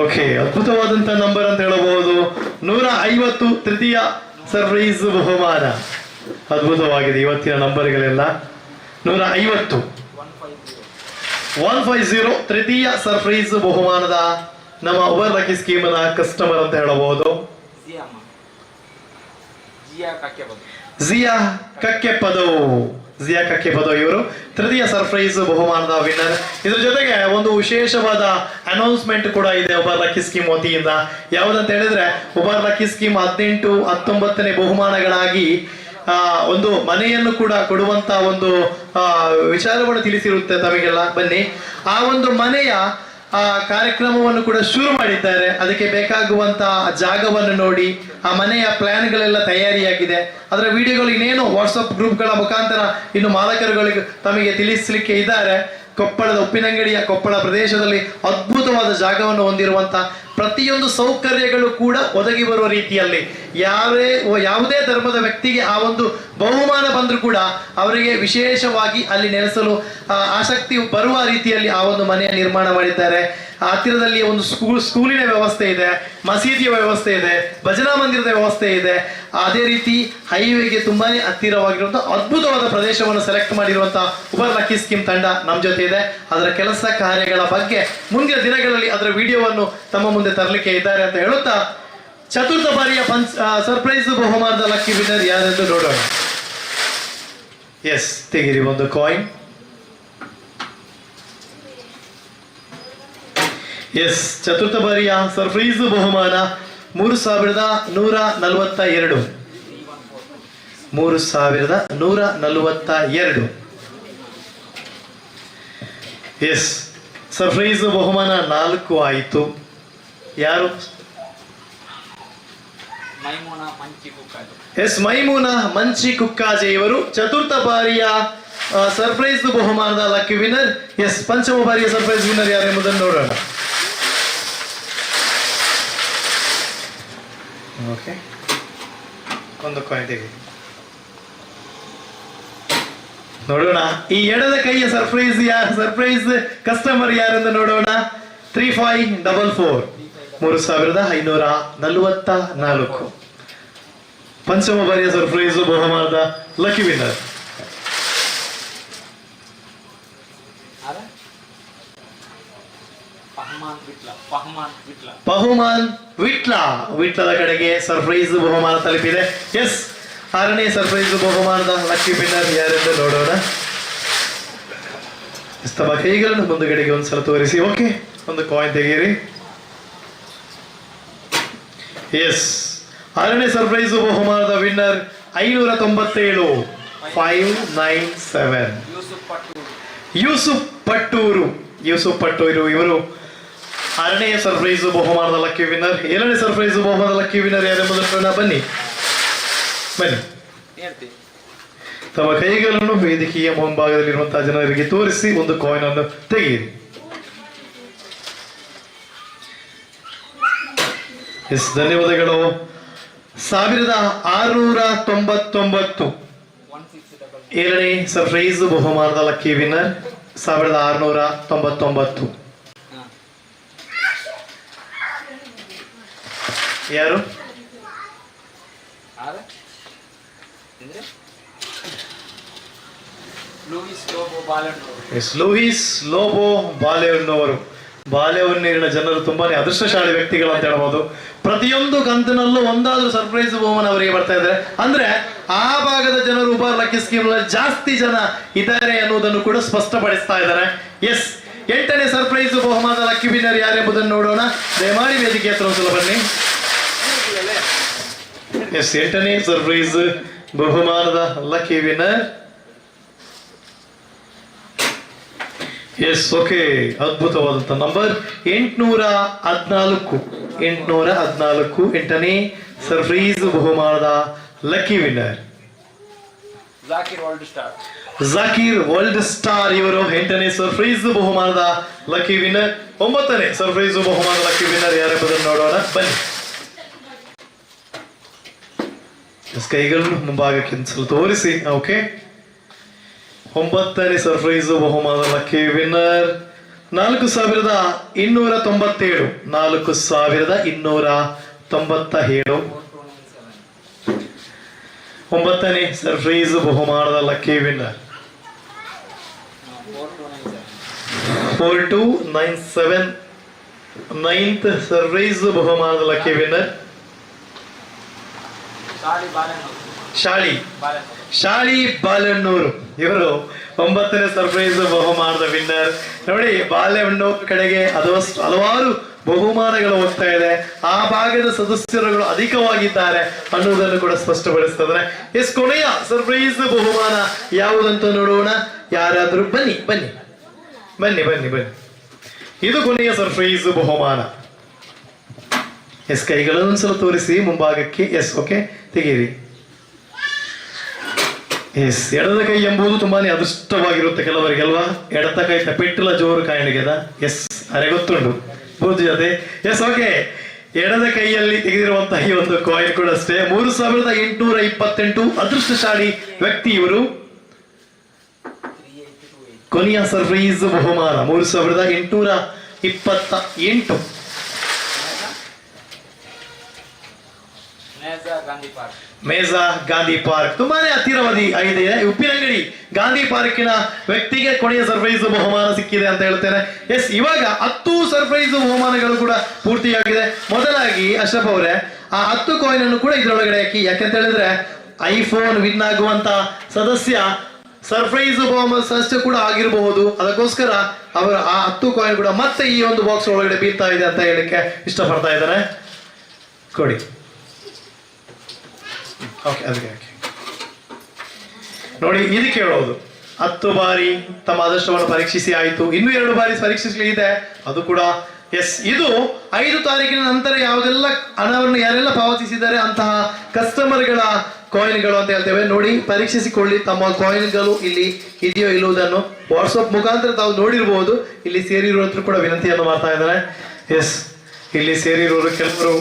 ಓಕೆ, ಅದ್ಭುತವಾದಂತ ನಂಬರ್ ಅಂತ ಹೇಳಬಹುದು. 150 ತೃತೀಯ ಸರ್ಪ್ರೈಸ್ ಬಹುಮಾನ. ಅದ್ಭುತವಾಗಿದೆ ಇವತ್ತಿನ ನಂಬರ್ಗಳೆಲ್ಲ. 150 150 ತೃತೀಯ ಸರ್ಪ್ರೈಸ್ ಬಹುಮಾನದ ನಮ್ಮ ಉಬರ್ ಲಕ್ಕಿ ಸ್ಕೀಮ್ನ ಕಸ್ಟಮರ್ ಅಂತ ಹೇಳಬಹುದು. ಜಿಯಾ ಕಕ್ಕೆಪದೋ ಇವರು ತೃತೀಯ ಸರ್ಪ್ರೈಸ್ ಬಹುಮಾನದ ವಿನ್ನರ್. ಇದ್ರ ಜೊತೆಗೆ ಒಂದು ವಿಶೇಷವಾದ ಅನೌನ್ಸ್ಮೆಂಟ್ ಕೂಡ ಇದೆ ಉಬರ್ ಲಕ್ಕಿ ಸ್ಕೀಮ್ ವತಿಯಿಂದ. ಯಾವುದಂತ ಹೇಳಿದ್ರೆ ಉಬರ್ ಲಕ್ಕಿ ಸ್ಕೀಮ್ 18, 19ನೇ ಬಹುಮಾನಗಳಾಗಿ ಒಂದು ಮನೆಯನ್ನು ಕೂಡ ಕೊಡುವಂತ ಒಂದು ವಿಚಾರವನ್ನು ತಿಳಿಸಿರುತ್ತೆ ತಮಗೆಲ್ಲ. ಬನ್ನಿ, ಆ ಒಂದು ಮನೆಯ ಕಾರ್ಯಕ್ರಮವನ್ನು ಕೂಡ ಶುರು ಮಾಡಿದ್ದಾರೆ. ಅದಕ್ಕೆ ಬೇಕಾಗುವಂತ ಜಾಗವನ್ನು ನೋಡಿ ಆ ಮನೆಯ ಪ್ಲಾನ್ಗಳೆಲ್ಲ ತಯಾರಿಯಾಗಿದೆ. ಅದರ ವಿಡಿಯೋಗಳು ಇನ್ನೇನು ವಾಟ್ಸಪ್ ಗ್ರೂಪ್ಗಳ ಮುಖಾಂತರ ಇನ್ನು ಮಾಲಕರುಗಳಿಗೆ ತಮಗೆ ತಿಳಿಸಲಿಕ್ಕೆ ಇದ್ದಾರೆ. ಕೊಪ್ಪಳದ ಉಪ್ಪಿನಂಗಡಿಯ ಕೊಪ್ಪಳ ಪ್ರದೇಶದಲ್ಲಿ ಅದ್ಭುತವಾದ ಜಾಗವನ್ನು ಹೊಂದಿರುವಂತ ಪ್ರತಿಯೊಂದು ಸೌಕರ್ಯಗಳು ಕೂಡ ಒದಗಿ ಬರುವ ರೀತಿಯಲ್ಲಿ ಯಾವುದೇ ಧರ್ಮದ ವ್ಯಕ್ತಿಗೆ ಆ ಒಂದು ಬಹುಮಾನ ಬಂದರೂ ಕೂಡ ಅವರಿಗೆ ವಿಶೇಷವಾಗಿ ಅಲ್ಲಿ ನೆಲೆಸಲು ಆಸಕ್ತಿ ಬರುವ ರೀತಿಯಲ್ಲಿ ಆ ಒಂದು ಮನೆಯ ನಿರ್ಮಾಣ ಮಾಡಿದ್ದಾರೆ. ಹತ್ತಿರದಲ್ಲಿ ಒಂದು ಸ್ಕೂಲಿನ ವ್ಯವಸ್ಥೆ ಇದೆ, ಮಸೀದಿಯ ವ್ಯವಸ್ಥೆ ಇದೆ, ಭಜನಾ ಮಂದಿರದ ವ್ಯವಸ್ಥೆ ಇದೆ. ಅದೇ ರೀತಿ ಹೈವೇಗೆ ತುಂಬಾನೇ ಹತ್ತಿರವಾಗಿರುವಂತಹ ಅದ್ಭುತವಾದ ಪ್ರದೇಶವನ್ನು ಸೆಲೆಕ್ಟ್ ಮಾಡಿರುವಂತಹ ಉಬರ್ ಲಕ್ಕಿ ಸ್ಕೀಮ್ ತಂಡ ನಮ್ಮ ಜೊತೆ ಇದೆ. ಅದರ ಕೆಲಸ ಕಾರ್ಯಗಳ ಬಗ್ಗೆ ಮುಂದಿನ ದಿನಗಳಲ್ಲಿ ಅದರ ವಿಡಿಯೋವನ್ನು ತಮ್ಮ ಮುಂದೆ ತರಲಿಕ್ಕೆ ಇದ್ದಾರೆ ಅಂತ ಹೇಳುತ್ತಾ, ಚತುರ್ಥ ಬಾರಿಯ ಸರ್ಪ್ರೈಸ್ ಬಹುಮಾನದ ಲಕ್ಕಿ ವಿನ್ನರ್ ಯಾರೆಂದು ನೋಡೋಣ. ಎಸ್, ತೆಗಿರಿ ಒಂದು ಕಾಯಿನ್. ಎಸ್, ಚತುರ್ಥ ಬಾರಿಯ ಸರ್ಪ್ರೈಸ್ ಬಹುಮಾನ 3142. 3142. ಎಸ್, ಸರ್ಪ್ರೈಸ್ ಬಹುಮಾನ 4 ಆಯಿತು. ಯಾರು? ಎಸ್, ಮೈಮೂನಾ ಮಂಚಿ ಕುಕ್ಕಾಜೆ ಇವರು ಚತುರ್ಥ ಬಾರಿಯ ಸರ್ಪ್ರೈಸ್ ಬಹುಮಾನದ ಲಕ್ಕಿ ವಿನ್ನರ್. ಎಸ್, ಪಂಚಮ ಬಾರಿಯ ಸರ್ಪ್ರೈಸ್ ವಿನ್ನರ್ ಯಾರು ಎಂಬುದನ್ನು ನೋಡೋಣ. ಓಕೆ, ಒಂದು ಕಾಯಿನ್ ತೆಗೆ ನೋಡೋಣ. ಈ ಎಡದ ಕೈಯ ಸರ್ಪ್ರೈಸ್ ಕಸ್ಟಮರ್ ಯಾರೆಂದು ನೋಡೋಣ. 3544. 3544. ಪಂಚಮ ಬಾರಿಯ ಸರ್ಪ್ರೈಸ್ ಬಹುಮಾನದ ಲಕ್ಕಿ ವಿನ್ನರ್. ಪಹುಮಾನ್ ವಿಟ್ಲದ ಕಡೆಗೆ ಸರ್ಪ್ರೈಸ್ ಬಹುಮಾನ ತಲುಪಿದೆ. ಎಸ್, 6ನೇ ಸರ್ಪ್ರೈಸ್ ಬಹುಮಾನದ ಲಕ್ಕಿ ವಿನ್ನರ್ ಯಾರೆಂದು ನೋಡೋಣ. ತಮ್ಮ ಕೈಗಳನ್ನು ಮುಂದುಗಡೆಗೆ ಒಂದ್ಸಲ ತೋರಿಸಿ. ಓಕೆ, ಒಂದು ಕಾಯಿನ್ ತೆಗೀರಿ. ಎಸ್, 6ನೇ ಸರ್ಪ್ರೈಸ್ ಬಹುಮಾನದ ವಿನ್ನರ್ 597. 597. ಯೂಸುಫ್ ಪಟ್ಟೂರು ಇವರು 6ನೇ ಸರ್ಪ್ರೈಸ್ ಬಹುಮಾನದ ಲಕ್ಕಿ ವಿನ್ನರ್. 7ನೇ ಸರ್ಪ್ರೈಸ್ ಬಹುಮಾನದ ಲಕ್ಕಿ ವಿನ್ನರ್ ಯಾರೆಂಬುದನ್ನು ಬನ್ನಿ. ತಮ್ಮ ಕೈಗಳನ್ನು ವೇದಿಕೆಯ ಮುಂಭಾಗದಲ್ಲಿರುವಂತಹ ಜನರಿಗೆ ತೋರಿಸಿ ಒಂದು ಕಾಯಿನ್ ಅನ್ನು ತೆಗೆಯಿರಿ. ಎಸ್, ಧನ್ಯವಾದಗಳು. 1699. 7ನೇ ಸರ್ಪ್ರೈಸ್ ಬಹುಮಾನದ ಲಕ್ಕಿ ವಿನ್ನರ್ 1699. ಯಾರು? ಲೂಯಿಸ್ ಲೋಬೋ ಬಾಲೆಹೊನ್ನವರು. ಬಾಲೆಹೊನ್ನೂರಿನ ಜನರು ತುಂಬಾನೇ ಅದೃಷ್ಟಶಾಲಿ ವ್ಯಕ್ತಿಗಳು ಅಂತ ಹೇಳ್ಬೋದು. ಪ್ರತಿಯೊಂದು ಕಂತಿನಲ್ಲೂ ಒಂದಾದ್ರೂ ಸರ್ಪ್ರೈಸ್ ಬಹುಮಾನ ಅವರಿಗೆ ಬರ್ತಾ ಇದ್ದಾರೆ ಅಂದ್ರೆ ಆ ಭಾಗದ ಜನರು ಉಬರ್ ಲಕ್ಕಿ ಸ್ಕೀಮ್ ಜಾಸ್ತಿ ಜನ ಇದ್ದಾರೆ ಅನ್ನುವುದನ್ನು ಕೂಡ ಸ್ಪಷ್ಟಪಡಿಸ್ತಾ ಇದ್ದಾರೆ. ಎಸ್, 8ನೇ ಸರ್ಪ್ರೈಸ್ ಬಹುಮಾನದ ಲಕ್ಕಿ ವಿನ್ನರ್ ಯಾರೆಂಬುದನ್ನು ನೋಡೋಣ. ದಯಮಾಡಿ ವೇದಿಕೆ ಹತ್ರ ಒಂದ್ಸಲ ಬನ್ನಿ. ಎಸ್, 8ನೇ ಸರ್ಪ್ರೈಸ್ ಬಹುಮಾನದ ಲಕ್ಕಿ ವಿನ್ನರ್. ಎಸ್, ಓಕೆ, ಅದ್ಭುತವಾದಂತ ನಂಬರ್ 814. 8ನೇ ಸರ್ಪ್ರೈಸ್ ಬಹುಮಾನದ lucky winner Zakir world star ಇವರು 8ನೇ ಸರ್ಪ್ರೈಸ್ ಬಹುಮಾನದ ಲಕ್ಕಿ ವಿನ್ನರ್. 9ನೇ ಸರ್ಪ್ರೈಸ್ ಬಹುಮಾನದ ಲಕ್ಕಿ ವಿನ್ನರ್ ಯಾರೆಂಬುದನ್ನು ನೋಡೋಣ. ಬನ್ನಿ, ಕೈಗಳನ್ನು ಮುಂಭಾಗಕ್ಕೆ ಸ್ವಲ್ಪ ತೋರಿಸಿ. ಓಕೆ, 9ನೇ ಸರ್ಪ್ರೈಸ್ ಬಹುಮಾನದ ಲಕ್ಕಿ ವಿನ್ನರ್ 4297. 4297. 9ನೇ ಸರ್ಪ್ರೈಸ್ ಬಹುಮಾನದ ಲಕ್ಕಿ ವಿನ್ನರ್ 4297. 9th ಸರ್ಪ್ರೈಸ್ ಬಹುಮಾನದ ಲಕ್ಕಿ ವಿನ್ನರ್ ಶಾಳಿ ಬಾಲೆಹಣ್ಣೂರು ಇವರು 9ನೇ ಸರ್ಪ್ರೈಸ್ ಬಹುಮಾನದ ವಿನ್ನರ್. ನೋಡಿ, ಬಾಲೆಹಣ್ಣೂರು ಕಡೆಗೆ ಅದಷ್ಟು ಹಲವಾರು ಬಹುಮಾನಗಳು ಹೋಗ್ತಾ ಇದೆ. ಆ ಭಾಗದ ಸದಸ್ಯರುಗಳು ಅಧಿಕವಾಗಿದ್ದಾರೆ ಅನ್ನುವುದನ್ನು ಕೂಡ ಸ್ಪಷ್ಟಪಡಿಸ್ತದೆ. ಕೊನೆಯ ಸರ್ಪ್ರೈಸ್ ಬಹುಮಾನ ಯಾವುದಂತ ನೋಡೋಣ. ಯಾರಾದ್ರೂ ಬನ್ನಿ ಬನ್ನಿ ಬನ್ನಿ ಬನ್ನಿ ಬನ್ನಿ. ಇದು ಕೊನೆಯ ಸರ್ಪ್ರೈಸ್ ಬಹುಮಾನ. ಕೈಗಳನ್ನೊಂದ್ಸಲ ತೋರಿಸಿ ಮುಂಭಾಗಕ್ಕೆ. ಓಕೆ, ತೆಗೀರಿ. ಎಡದ ಕೈ ಎಂಬುದು ತುಂಬಾನೇ ಅದೃಷ್ಟವಾಗಿರುತ್ತೆ ಕೆಲವರಿಗೆ ಅಲ್ವಾ. ಎಡತ ಕೈ ಪೆಟ್ಟಿಲ ಜೋರು ಕಾಯಣಿಗೆದ. ಅರೆ ಗೊತ್ತುಂಟು ಬೂದು ಜೊತೆ. ಓಕೆ, ಎಡದ ಕೈಯಲ್ಲಿ ತೆಗೆದಿರುವಂತಹ ಈ ಒಂದು ಕಾಯಿನ್ ಕೂಡ ಅಷ್ಟೇ 3828 ಅದೃಷ್ಟಶಾಲಿ ವ್ಯಕ್ತಿ ಇವರು. ಕೊನೆಯ ಸರ್ಪ್ರೈಸ್ ಬಹುಮಾನ 3828. ಮೇಜಾ ಗಾಂಧಿ ಪಾರ್ಕ್ ತುಂಬಾನೇ ಹತ್ತಿರವಾದಿ ಇದೆ. ಉಪ್ಪಿನಂಗಡಿ ಗಾಂಧಿ ಪಾರ್ಕಿನ ವ್ಯಕ್ತಿಗೆ ಕೊನೆಯ ಸರ್ಪ್ರೈಸ್ ಬಹುಮಾನ ಸಿಕ್ಕಿದೆ ಅಂತ ಹೇಳ್ತೇನೆ. ಇವಾಗ 10 ಸರ್ಪ್ರೈಸ್ ಬಹುಮಾನಗಳು ಕೂಡ ಪೂರ್ತಿಯಾಗಿದೆ. ಮೊದಲಾಗಿ ಅಶ್ರಫ್ ಅವರೇ, ಆ 10 ಕಾಯಿನ್ ಅನ್ನು ಕೂಡ ಇದರೊಳಗಡೆ ಹಾಕಿ. ಯಾಕಂತ ಹೇಳಿದ್ರೆ ಐಫೋನ್ ವಿನ್ ಆಗುವಂತ ಸದಸ್ಯ ಸರ್ಪ್ರೈಸ್ ಬಹುಮಾನ ಸದಸ್ಯ ಕೂಡ ಆಗಿರಬಹುದು. ಅದಕ್ಕೋಸ್ಕರ ಅವರ ಆ 10 ಕಾಯಿನ್ ಕೂಡ ಮತ್ತೆ ಈ ಒಂದು ಬಾಕ್ಸ್ ಒಳಗಡೆ ಬೀಳ್ತಾ ಇದೆ ಅಂತ ಹೇಳಿಕ್ಕೆ ಇಷ್ಟಪಡ್ತಾ ಇದ್ದಾರೆ. ಕೊಡಿ. ಅದಕ್ಕೆ ನೋಡಿ, ಇದು ಕೇಳೋದು 10 ಬಾರಿ ತಮ್ಮ ಅದೃಷ್ಟವನ್ನು ಪರೀಕ್ಷಿಸಿ ಆಯಿತು. ಇನ್ನು 2 ಬಾರಿ ಪರೀಕ್ಷಿಸಲಿದೆ. ಅದು ಕೂಡ ಇದು 5 ತಾರೀಕಿನ ನಂತರ ಯಾವುದೆಲ್ಲ ಹಣವನ್ನು ಯಾರೆಲ್ಲ ಪಾವತಿಸಿದ್ದಾರೆ ಅಂತಹ ಕಸ್ಟಮರ್ಗಳ ಕಾಯಿನ್ಗಳು ಅಂತ ಹೇಳ್ತೇವೆ. ನೋಡಿ, ಪರೀಕ್ಷಿಸಿಕೊಳ್ಳಿ. ತಮ್ಮ ಕಾಯಿನ್ಗಳು ಇಲ್ಲಿ ಇದೆಯೋ ಇಲ್ಲುವುದನ್ನು ವಾಟ್ಸಪ್ ಮುಖಾಂತರ ತಾವು ನೋಡಿರ್ಬೋದು. ಇಲ್ಲಿ ಸೇರಿರೋದ್ರ ಕೂಡ ವಿನಂತಿಯನ್ನು ಮಾಡ್ತಾ ಇದ್ದಾರೆ. ಇಲ್ಲಿ ಸೇರಿರೋರು ಕೆಲವರು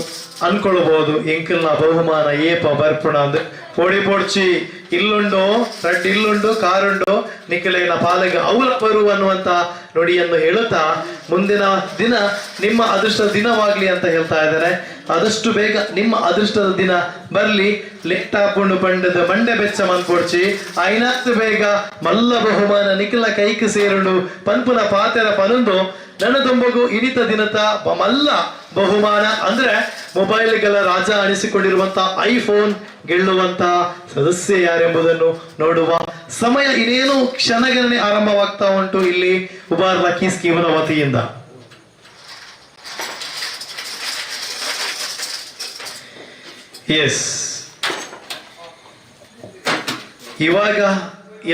ಅನ್ಕೊಳ್ಬಹುದು, ಎಂಕಲ್ನ ಬಹುಮಾನ ಏಪ ಬರ್ಪುಣ ಅಂದ್ ಪೋಡಿ ಪೋಡ್ಚಿ ಇಲ್ಲುಂಡು ರೆಡ್ ಇಲ್ಲುಂಡು ಕಾರುಂಡು ನಿಖಿಲೇನ ಪಾಲಗೆ ಅವರ ಬರು ಅನ್ನುವಂತ ನುಡಿಯನ್ನು ಹೇಳುತ್ತಾ ಮುಂದಿನ ದಿನ ನಿಮ್ಮ ಅದೃಷ್ಟದ ದಿನವಾಗ್ಲಿ ಅಂತ ಹೇಳ್ತಾ ಇದ್ದಾರೆ. ಆದಷ್ಟು ಬೇಗ ನಿಮ್ಮ ಅದೃಷ್ಟದ ದಿನ ಬರ್ಲಿ. ಲೆಟ್ಟಾಪುಂಡು ಪಂಡದ ಬಂಡೆ ಬೆಚ್ಚ ಮನ್ಪೊಡ್ಚಿ ಐನಾತ್ತು ಬೇಗ ಮಲ್ಲ ಬಹುಮಾನ ನಿಖಿಲ ಕೈಕ್ ಸೇರುಂಡು ಪನ್ಪುನ ಪಾತೆರ ಪನುಂದು ನನ್ನ ದೊಂಬಗು ಇನಿತ ದಿನತ ಮಲ್ಲ ಬಹುಮಾನ ಅಂದ್ರೆ ಮೊಬೈಲ್ಗಳ ರಾಜ ಅನಿಸಿಕೊಂಡಿರುವಂತ ಐಫೋನ್ ಗೆಲ್ಲುವಂತ ಸದಸ್ಯ ಯಾರೆಂಬುದನ್ನು ನೋಡುವ ಸಮಯ ಇನ್ನೇನು ಕ್ಷಣಗಣನೆ ಆರಂಭವಾಗ್ತಾ ಉಂಟು ಇಲ್ಲಿ ಉಬಾರ್ ಲಕ್ಕಿ ಸ್ಕೀಮ್ನ ವತಿಯಿಂದ. ಇವಾಗ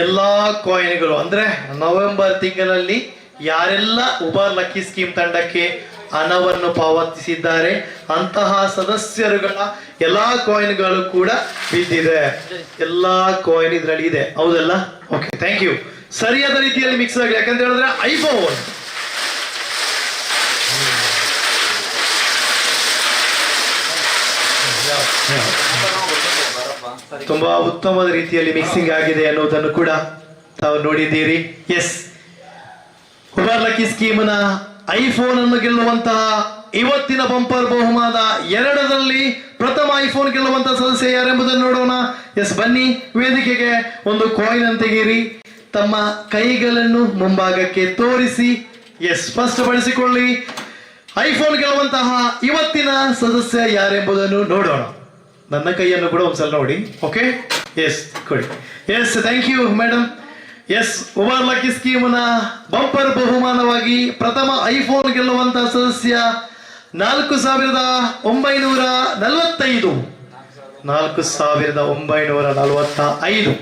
ಎಲ್ಲಾ ಕಾಯಿನ್ಗಳು ಅಂದ್ರೆ ನವೆಂಬರ್ ತಿಂಗಳಲ್ಲಿ ಯಾರೆಲ್ಲ ಉಬಾರ್ ಲಕ್ಕಿ ಸ್ಕೀಮ್ ತಂಡಕ್ಕೆ ಹಣವನ್ನು ಪಾವತಿಸಿದ್ದಾರೆ ಅಂತಹ ಸದಸ್ಯರುಗಳ ಎಲ್ಲಾ ಕಾಯಿನ್ಗಳು ಕೂಡ ಬಿದ್ದಿದೆ. ಎಲ್ಲಾ ಕಾಯಿನ್ ಇದರಲ್ಲಿ ಇದೆ, ಹೌದಲ್ಲ? Okay, thank you. ಸರಿಯಾದ ರೀತಿಯಲ್ಲಿ ಮಿಕ್ಸ್ ಆಗಲಿ. ಯಾಕಂತ ಹೇಳಿದ್ರೆ ಐಫೋನ್ ತುಂಬಾ ಉತ್ತಮವಾದ ರೀತಿಯಲ್ಲಿ ಮಿಕ್ಸಿಂಗ್ ಆಗಿದೆ ಅನ್ನೋದನ್ನು ಕೂಡ ತಾವು ನೋಡಿದ್ದೀರಿ. ಉಬಾರ್ ಲಕ್ಕಿ ಸ್ಕೀಮ್ನ ಐಫೋನ್ ಅನ್ನು ಗೆಲ್ಲುವಂತಹ ಇವತ್ತಿನ ಬಂಪರ್ ಬಹುಮಾನ 2ರಲ್ಲಿ ಪ್ರಥಮ ಐಫೋನ್ ಗೆಲ್ಲುವಂತಹ ಸದಸ್ಯ ಯಾರೆಂಬುದನ್ನು ನೋಡೋಣ. ಬನ್ನಿ ವೇದಿಕೆಗೆ. ಒಂದು ಕಾಯಿನ್ ಅನ್ನು ತೆಗೀರಿ. ತಮ್ಮ ಕೈಗಳನ್ನು ಮುಂಭಾಗಕ್ಕೆ ತೋರಿಸಿ ಸ್ಪಷ್ಟಪಡಿಸಿಕೊಳ್ಳಿ. ಐಫೋನ್ ಗೆಲ್ಲುವಂತಹ ಇವತ್ತಿನ ಸದಸ್ಯ ಯಾರೆಂಬುದನ್ನು ನೋಡೋಣ. ನನ್ನ ಕೈಯನ್ನು ಕೂಡ ಒಂದ್ಸಲ ನೋಡಿ. ಓಕೆ, ಕೊಡಿ. Thank you madam. Ubar lucky ಸ್ಕೀಮ್ನ ಬಂಪರ್ ಬಹುಮಾನವಾಗಿ ಪ್ರಥಮ ಐಫೋನ್ ಗೆಲ್ಲುವಂತಹ ಸದಸ್ಯ 4945 4945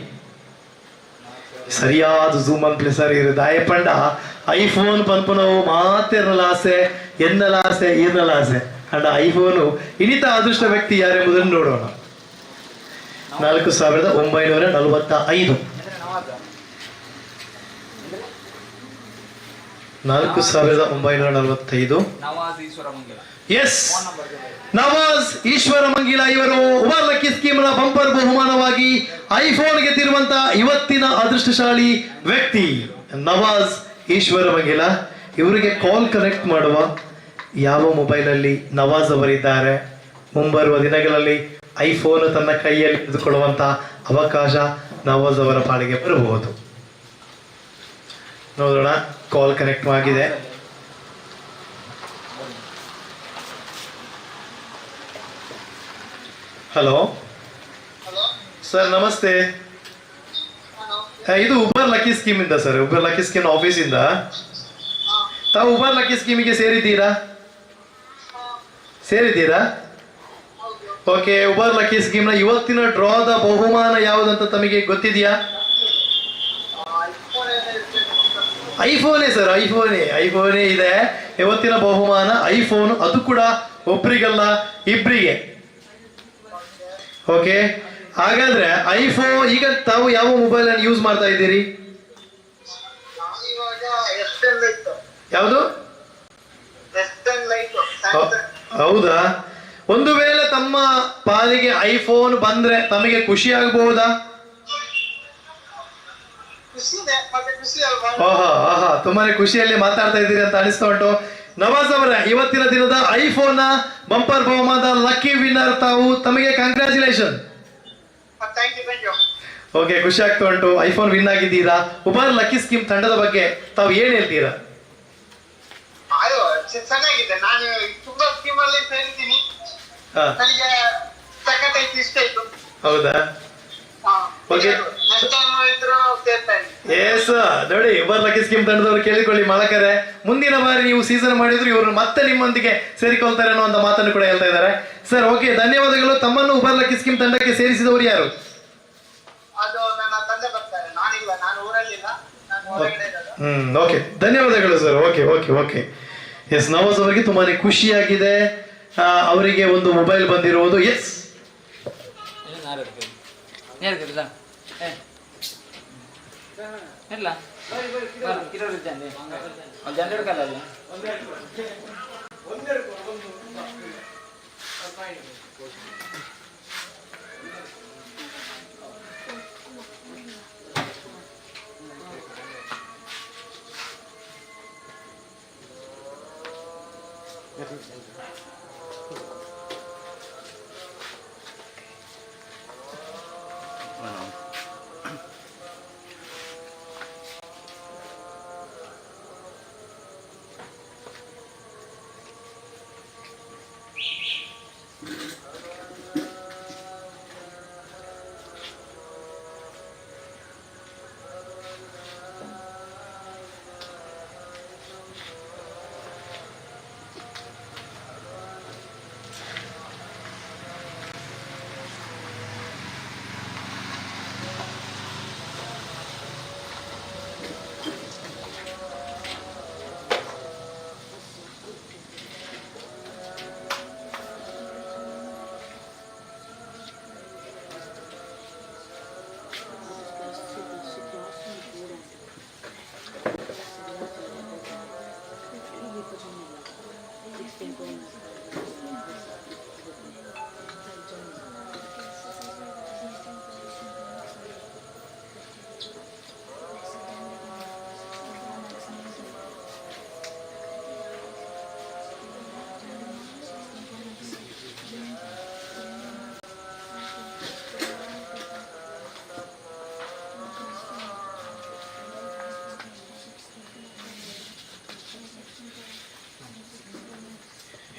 ಸರಿಯಾದ ಝೂಮ್ ಅಂತ ಸರಿ ದಾಯಪಂಡ ಐಫೋನ್ ಪನ್ಪುನವು ಮಾತೆರ್ನಲ ಆಸೆ ಎನ್ನಲ ಆಸೆ ಈರ್ನಲ ಆಸೆ ಅಂಡ ಐಫೋನು ಇನಿತ ಅದೃಷ್ಟ ವ್ಯಕ್ತಿ ಯಾರೆಂಬುದನ್ನು ನೋಡೋಣ. 4945 4945 ನವಾಜ್ ಈಶ್ವರಮಂಗಿಲ ಇವರು ಉಬಾರ್ ಲಕ್ಕಿ ಸ್ಕೀಮ್ನ ಬಂಪರ್ ಬಹುಮಾನವಾಗಿ ಐಫೋನ್ ಗೆದ್ದಿರುವಂತಹ ಇವತ್ತಿನ ಅದೃಷ್ಟಶಾಲಿ ವ್ಯಕ್ತಿ ನವಾಜ್ ಈಶ್ವರಮಂಗಿಲ. ಇವರಿಗೆ ಕಾಲ್ ಕನೆಕ್ಟ್ ಮಾಡುವ ಯಾವ ಮೊಬೈಲ್ ಅಲ್ಲಿ ನವಾಜ್ ಅವರಿದ್ದಾರೆ, ಮುಂಬರುವ ದಿನಗಳಲ್ಲಿ ಐಫೋನ್ ತನ್ನ ಕೈಯಲ್ಲಿ ತೆಗೆದುಕೊಳ್ಳುವಂತಹ ಅವಕಾಶ ನವಾಜ್ ಅವರ ಪಾಲಿಗೆ ಬರಬಹುದು. ನೋಡೋಣ. ಕಾಲ್ ಕನೆಕ್ಟ್ ಆಗಿದೆ. ಹಲೋ ಸರ್ ನಮಸ್ತೆ. ಇದು ಉಬರ್ ಲಕ್ಕಿ ಸ್ಕೀಮ್ ಇಂದ sir, Ubar lucky scheme office ಇಂದ. ತಾವು ಉಬರ್ ಲಕ್ಕಿ ಸ್ಕೀಮಿಗೆ ಸೇರಿದ್ದೀರಾ? ಓಕೆ. ಉಬರ್ ಲಕ್ಕಿ ಸ್ಕೀಮ್ನ ಇವತ್ತಿನ ಡ್ರಾದ ಬಹುಮಾನ ಯಾವುದಂತ ತಮಗೆ ಗೊತ್ತಿದೆಯಾ? ಐಫೋನೇ ಸರ್, ಐಫೋನೇ ಇದೆ ಇವತ್ತಿನ ಬಹುಮಾನ. ಐಫೋನ್, ಅದು ಕೂಡ ಒಬ್ರಿಗಲ್ಲ ಇಬ್ರಿಗೆ. ಓಕೆ, ಹಾಗಾದ್ರೆ ಐಫೋನ್, ಈಗ ತಾವು ಯಾವ ಮೊಬೈಲ್ ಅನ್ನು ಯೂಸ್ ಮಾಡ್ತಾ ಇದ್ದೀರಿ? ಯಾವುದು? ಹೌದಾ? ಒಂದು ವೇಳೆ ತಮ್ಮ ಪಾಲಿಗೆ ಐಫೋನ್ ಬಂದ್ರೆ ತಮಗೆ ಖುಷಿ ಆಗಬಹುದಾ? ಆಹಾ, ತುಂಬಾನೇ ಖುಷಿಯಲ್ಲಿ ಮಾತಾಡ್ತಾ ಇದ್ದೀರಿ ಅಂತ ಅನಿಸ್ತಾ ಉಂಟು. ನವಾಜ್ ಅವರೇ, ಇವತ್ತಿನ ದಿನದ ಐಫೋನ್ ನ ಬಂಪರ್ ಬಹುಮಾನದ ಲಕ್ಕಿ ವಿನ್ನರ್ ತಾವು. ತಮಗೆ ಕಂಗ್ರಾಚುಲೇಷನ್. ಓಕೆ, ಖುಷಿ ಆಗ್ತಾ ಉಂಟು. ಐಫೋನ್ ವಿನ್ ಆಗಿದ್ದೀರಾ. ಉಬರ್ ಲಕ್ಕಿ ಸ್ಕೀಮ್ ತಂಡದ ಬಗ್ಗೆ ತಾವು ಏನ್ ಹೇಳ್ತೀರಾ? ಚೆನ್ನಾಗಿದೆ. ನಾನು ತುಂಬಾ ಸ್ಕೀಮ್ ಅಲ್ಲಿ ಸೇರಿದ್ದೀನಿ. ನನಗೆ ಸಖತ್ತಾಗಿ ಇಷ್ಟ ಆಯ್ತು. ಹೌದಾ? Okay, yes. ನೋಡಿ, ಉಬರ್ ಲಕ್ಕಿ ಸ್ಕೀಮ್ ತಂಡದವರು ಕೇಳಿಕೊಳ್ಳಿ ಮಾಲಕರೇ, ಮುಂದಿನ ಬಾರಿ ನೀವು ಸೀಸನ್ ಮಾಡಿದ್ರು ಇವರು ಮತ್ತೆ ನಿಮ್ಮೊಂದಿಗೆ ಸೇರಿಕೊಳ್ತಾರೆ ಅನ್ನೋ ಮಾತನ್ನು ಕೂಡ ಹೇಳ್ತಾ ಇದ್ದಾರೆ. ಸರ್, ಓಕೆ, ಧನ್ಯವಾದಗಳು. ತಮ್ಮನ್ನು ಉಬರ್ ಲಕ್ಕಿ ಸ್ಕೀಮ್ ತಂಡಕ್ಕೆ ಸೇರಿಸಿದವರು ಯಾರು? ಅದು ನನ್ನ ತಂದೆ ಬರ್ತಾರೆ, ನಾನಿಲ್ಲ, ನಾನು ಊರಲ್ಲಿಲ್ಲ, ನಾನು ಹೊರಗಡೆ ಇರೋದು. ಓಕೆ, ಧನ್ಯವಾದಗಳು ಸರ್. ಓಕೆ. ಎಸ್, ನವಾಜ್ ಅವರಿಗೆ ತುಂಬಾನೇ ಖುಷಿಯಾಗಿದೆ. ಅವರಿಗೆ ಒಂದು ಮೊಬೈಲ್ ಬಂದಿರುವುದು.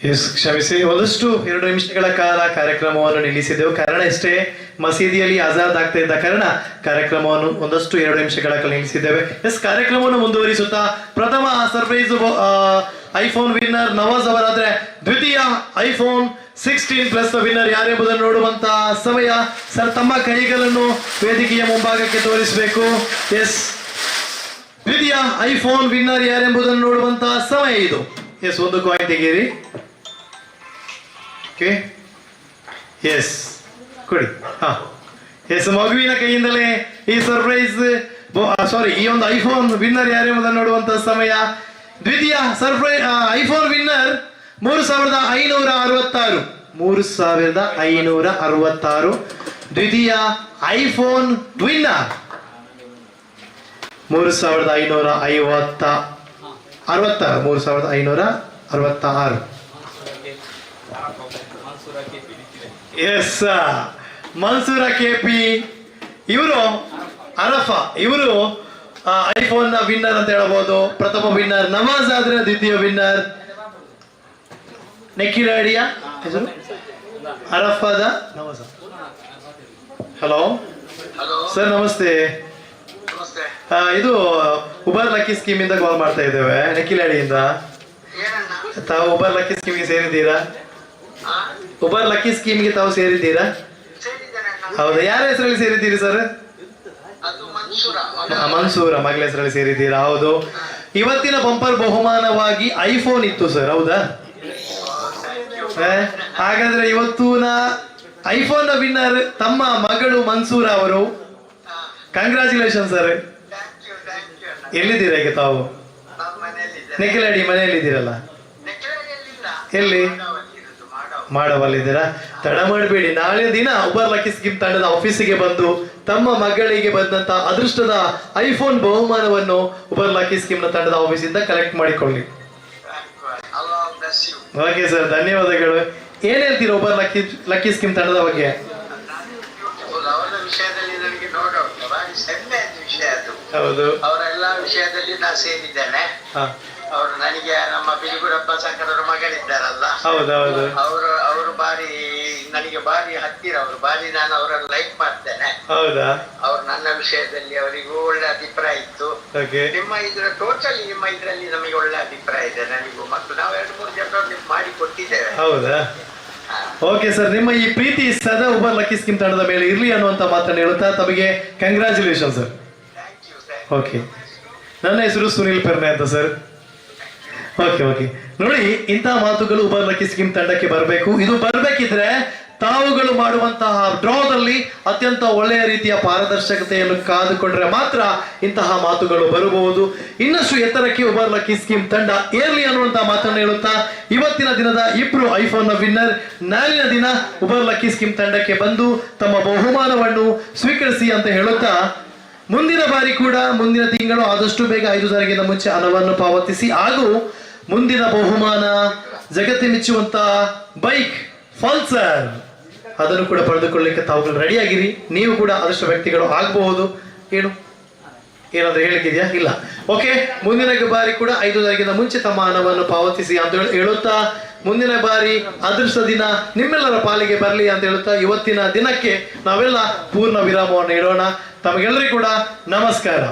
ಎಸ್, ಕ್ಷಮಿಸಿ, ಒಂದಷ್ಟು 2 ನಿಮಿಷಗಳ ಕಾಲ ಕಾರ್ಯಕ್ರಮವನ್ನು ನಿಲ್ಲಿಸಿದೆವು. ಕಾರಣ ಇಷ್ಟೇ, ಮಸೀದಿಯಲ್ಲಿ ಅಜಾದ್ ಆಗ್ತಾ ಇದ್ದ ಕಾರಣ ಕಾರ್ಯಕ್ರಮವನ್ನು ಒಂದಷ್ಟು 2 ನಿಮಿಷಗಳ ಕಾಲ ನಿಲ್ಲಿಸಿದ್ದೇವೆ. ಕಾರ್ಯಕ್ರಮವನ್ನು ಮುಂದುವರಿಸುತ್ತಾ ಪ್ರಥಮ ಸರ್ಪ್ರೈಸ್ ಐಫೋನ್ ವಿನ್ನರ್ ನವಾಜ್ ಅವರಾದ್ರೆ, ದ್ವಿತೀಯ ಐಫೋನ್ 16 ವಿನ್ನರ್ ಯಾರೆಂಬುದನ್ನು ನೋಡುವಂತ ಸಮಯ. ಸರ್, ತಮ್ಮ ಕೈಗಳನ್ನು ವೇದಿಕೆಯ ಮುಂಭಾಗಕ್ಕೆ ತೋರಿಸಬೇಕು. ಎಸ್, ದ್ವಿತೀಯ ಐಫೋನ್ ವಿನ್ನರ್ ಯಾರೆಂಬುದನ್ನು ನೋಡುವಂತ ಸಮಯ ಇದು. ಎಸ್, ಒಂದು ಕಾಯಿನ್ ತೆಗೀರಿ. ಎಸ್, ಕೊಡಿ. ಎಸ್, ಮಗುವಿನ ಕೈಯಿಂದಲೇ ಈ ಸರ್ಪ್ರೈಸ್, ಈ ಒಂದು ಐಫೋನ್ ವಿನ್ನರ್ ಯಾರೆಂಬುದನ್ನು ನೋಡುವಂತ ಸಮಯ. ದ್ವಿತೀಯ ಸರ್ಪ್ರೈಸ್ ಐಫೋನ್ ವಿನ್ನರ್ 3566. 3566. ದ್ವಿತೀಯ iPhone winner 3566. S, Mansur KP ಇವರು, ಅರಫಾ ಇವರು ಐಫೋನ್ ನ ವಿನ್ನರ್ ಅಂತ ಹೇಳಬಹುದು. ಪ್ರಥಮ ವಿನ್ನರ್ ನವಾಜ್ ಆದ್ರೆ ದ್ವಿತೀಯ ವಿನ್ನರ್ ನೆಕ್ಕಿರಾಡಿಯ ಹೆಸರು ಅರಫಾದ ನವಾಜ್. ಹಲೋ ಹಲೋ ಸರ್ ನಮಸ್ತೆ. ನಮಸ್ತೆ. ಇದು ಉಬರ್ ಲಕ್ಕಿ ಸ್ಕೀಮ್ ಇಂದ ಕಾಲ್ ಮಾಡ್ತಾ ಇದ್ದೇವೆ, ನಕಿಲಾಡಿಯಿಂದ. ಏನಣ್ಣ? ತಾವು ಉಬರ್ ಲಕ್ಕಿ ಸ್ಕೀಮ್ಗೆ ಸೇರಿದ್ದೀರಾ? ಉಬರ್ ಲಕ್ಕಿ ಸ್ಕೀಮ್ಗೆ ತಾವು ಸೇರಿದ್ದೀರಾ? ಸೇರಿದ್ದೇನಣ್ಣ. ಹೌದಾ, ಯಾರ ಹೆಸರಲ್ಲಿ ಸೇರಿದ್ದೀರಿ ಸರ್? ಅದು ಮನ್ಸೂರ. ಮನ್ಸೂರ ಮಗಳ ಹೆಸರಲ್ಲಿ ಸೇರಿದ್ದೀರಾ? ಹೌದು. ಇವತ್ತಿನ ಬಂಪರ್ ಬಹುಮಾನವಾಗಿ ಐಫೋನ್ ಇತ್ತು ಸರ್, ಹೌದಾ? ಹಾಗಾದ್ರೆ ಇವತ್ತಿನ ಐಫೋನ್ ನ ವಿನ್ನರ್ ತಮ್ಮ ಮಗಳು ಮನ್ಸೂರ ಅವರು. Congratulation sir. ಎಲ್ಲಿದ್ದೀರಾ ಈಗ ತಾವು? ನೆಕ್ಕಿಲಾಡಿ ಮನೆಯಲ್ಲಿದ್ದೀರಲ್ಲ? ಎಲ್ಲಿ? ಮಾಡವಲ್ಲಿದ್ದೀರಾ? ತಡ ಮಾಡಬೇಡಿ, ನಾಳೆ ದಿನ ಉಬರ್ ಲಕ್ಕಿ ಸ್ಕೀಮ್ ತಂಡದ ಆಫೀಸಿಗೆ ಬಂದು ತಮ್ಮ ಮಗಳಿಗೆ ಬಂದಂತ ಅದೃಷ್ಟದ ಐಫೋನ್ ಬಹುಮಾನವನ್ನು ಉಬರ್ ಲಕ್ಕಿ ಸ್ಕೀಮ್ ನ ತಂಡದ ಆಫೀಸಿಂದ ಕಲೆಕ್ಟ್ ಮಾಡಿಕೊಳ್ಳಿ. ಓಕೆ ಸರ್, ಧನ್ಯವಾದಗಳು. ಏನ್ ಹೇಳ್ತೀರಾ ಉಬರ್ ಲಕ್ಕಿ ಸ್ಕೀಮ್ ತಂಡದ ಬಗ್ಗೆ? ಅವರ ವಿಷಯದಲ್ಲಿ ನನಗೆ ಹೆಮ್ಮೆ ವಿಷಯ ಅದು. ಹೌದು, ಅವರ ಎಲ್ಲಾ ವಿಷಯದಲ್ಲಿ ನಾನು ಸೇರಿದ್ದೇನೆ. ಅವರು ನನಗೆ ನಮ್ಮ ಬಿಡುಗುರಪ್ಪ ಸಂಕರವರ ಮಗಳಿದ್ದಾರಲ್ಲ, ಹೌದೌದು, ಅವರು ಬಾರಿ ನನಗೆ ಬಾರಿ ಹತ್ತಿರ. ಅವರು ಬಾರಿ ನಾನು ಅವರನ್ನು ಲೈಕ್ ಮಾಡ್ತೇನೆ. ಹೌದಾ? ಅವ್ರು ನನ್ನ ವಿಷಯದಲ್ಲಿ ಅವರಿಗೂ ಒಳ್ಳೆ ಅಭಿಪ್ರಾಯ ಇತ್ತು. ನಿಮ್ಮ ಟೋಟಲಿ ನಿಮ್ಮ ಇದರಲ್ಲಿ ನಮಗೆ ಒಳ್ಳೆ ಅಭಿಪ್ರಾಯ ಇದೆ ನನಗೂ, ಮತ್ತು ನಾವು 2-3 ಜನರು ಮಾಡಿ ಕೊಟ್ಟಿದ್ದೇವೆ. ಹೌದಾ? ಓಕೆ ಸರ್, ನಿಮ್ಮ ಈ ಪ್ರೀತಿ ಸದಾ ಉಬರ್ ಲಕ್ಕಿ ಸ್ಕೀಮ್ ತಂಡದ ಮೇಲೆ ಇರ್ಲಿ ಅನ್ನುವಂತ ಮಾತನ್ನು ಹೇಳುತ್ತಾ ತಮಗೆ ಕಂಗ್ರಾಚುಲೇಷನ್ ಸರ್. ಓಕೆ, ನನ್ನ ಹೆಸರು ಸುನಿಲ್ ಪೆರ್ನೆ ಅಂತ ಸರ್. ಓಕೆ, ನೋಡಿ, ಇಂತಹ ಮಾತುಗಳು ಉಬರ್ ಲಕ್ಕಿ ಸ್ಕೀಮ್ ತಂಡಕ್ಕೆ ಬರಬೇಕು. ಇದು ಬರಬೇಕಿದ್ರೆ ತಾವುಗಳು ಮಾಡುವಂತಹ ಡ್ರಾದಲ್ಲಿ ಅತ್ಯಂತ ಒಳ್ಳೆಯ ರೀತಿಯ ಪಾರದರ್ಶಕತೆಯನ್ನು ಕಾದುಕೊಂಡ್ರೆ ಮಾತ್ರ ಇಂತಹ ಮಾತುಗಳು ಬರಬಹುದು. ಇನ್ನಷ್ಟು ಎತ್ತರಕ್ಕೆ ಉಬರ್ ಲಕ್ಕಿ ಸ್ಕೀಮ್ ತಂಡ ಏರ್ಲಿ ಅನ್ನುವಂತಹ ಮಾತನ್ನು ಹೇಳುತ್ತಾ ಇವತ್ತಿನ ದಿನದ ಇಬ್ರು ಐಫೋನ್ ನ ವಿನ್ನರ್ ನಾಳಿನ ದಿನ ಉಬರ್ ಲಕ್ಕಿ ಸ್ಕೀಮ್ ತಂಡಕ್ಕೆ ಬಂದು ತಮ್ಮ ಬಹುಮಾನವನ್ನು ಸ್ವೀಕರಿಸಿ ಅಂತ ಹೇಳುತ್ತಾ, ಮುಂದಿನ ಬಾರಿ ಕೂಡ ಮುಂದಿನ ತಿಂಗಳು ಆದಷ್ಟು ಬೇಗ 5 ತಾರೀಕಿನ ಮುಂಚೆ ಹಣವನ್ನು ಪಾವತಿಸಿ ಹಾಗೂ ಮುಂದಿನ ಬಹುಮಾನ ಜಗತ್ತಿ ಮೆಚ್ಚುವಂತ ಬೈಕ್ ಪಲ್ಸರ್ ಅದನ್ನು ಕೂಡ ಪಡೆದುಕೊಳ್ಳಲಿಕ್ಕೆ ತಾವುಗಳು ರೆಡಿಯಾಗಿರಿ. ನೀವು ಕೂಡ ಅದಷ್ಟು ವ್ಯಕ್ತಿಗಳು ಆಗಬಹುದು. ಏನಾದ್ರೂ ಹೇಳಿಕಿದೆಯಾ? ಇಲ್ಲ. ಓಕೆ, ಮುಂದಿನ ಬಾರಿ ಕೂಡ 5 ತಾರೀಕಿನ ಮುಂಚೆ ತಮ್ಮ ಹಣವನ್ನು ಪಾವತಿಸಿ ಅಂತ ಹೇಳುತ್ತಾ ಮುಂದಿನ ಬಾರಿ ಅದೃಷ್ಟ ದಿನ ನಿಮ್ಮೆಲ್ಲರ ಪಾಲಿಗೆ ಬರಲಿ ಅಂತ ಹೇಳುತ್ತಾ ಇವತ್ತಿನ ದಿನಕ್ಕೆ ನಾವೆಲ್ಲ ಪೂರ್ಣ ವಿರಾಮವನ್ನು ಇಡೋಣ. ತಮಗೆಲ್ಲರಿಗೂ ಕೂಡ ನಮಸ್ಕಾರ.